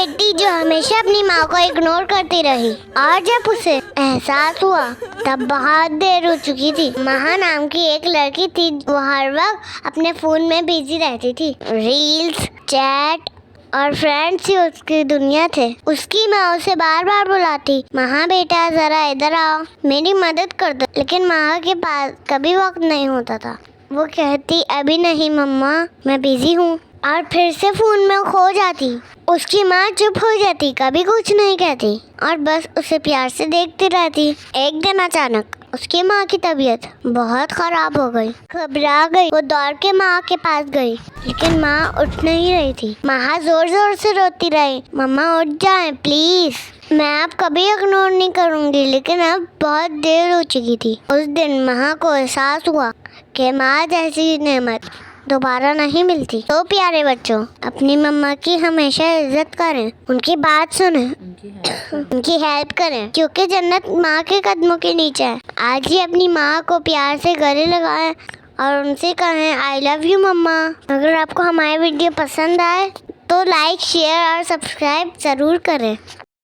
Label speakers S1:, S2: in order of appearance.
S1: बेटी जो हमेशा अपनी माँ को इग्नोर करती रही और जब उसे एहसास हुआ तब बहुत देर हो चुकी थी। महा नाम की एक लड़की थी, वो हर वक्त अपने फोन में बिजी रहती थी। रील्स, चैट और फ्रेंड्स ही उसकी दुनिया थे। उसकी माँ उसे बार बार बुलाती, महा बेटा जरा इधर आओ, मेरी मदद कर दो, लेकिन महा के पास कभी वक्त नहीं होता था। वो कहती अभी नहीं मम्मा, मैं बिजी हूँ, और फिर से फोन में खो जाती। उसकी माँ चुप हो जाती, कभी कुछ नहीं कहती और बस उसे प्यार से देखती रहती। एक दिन अचानक उसकी माँ की तबीयत बहुत खराब हो गई। घबरा गई, वो दौड़ के माँ के पास गई, लेकिन माँ उठ नहीं रही थी। माँ जोर जोर से रोती रही, मम्मा उठ जाए प्लीज, मैं अब कभी इग्नोर नहीं करूँगी। लेकिन अब बहुत देर हो चुकी थी। उस दिन माँ को एहसास हुआ कि माँ जैसी नेमत दोबारा नहीं मिलती। तो प्यारे बच्चों, अपनी मम्मा की हमेशा इज्जत करें, उनकी बात सुनें, उनकी हेल्प करें, क्योंकि जन्नत माँ के कदमों के नीचे है। आज ही अपनी माँ को प्यार से गले लगाएं और उनसे कहें आई लव यू मम्मा। अगर आपको हमारी वीडियो पसंद आए तो लाइक, शेयर और सब्सक्राइब ज़रूर करें।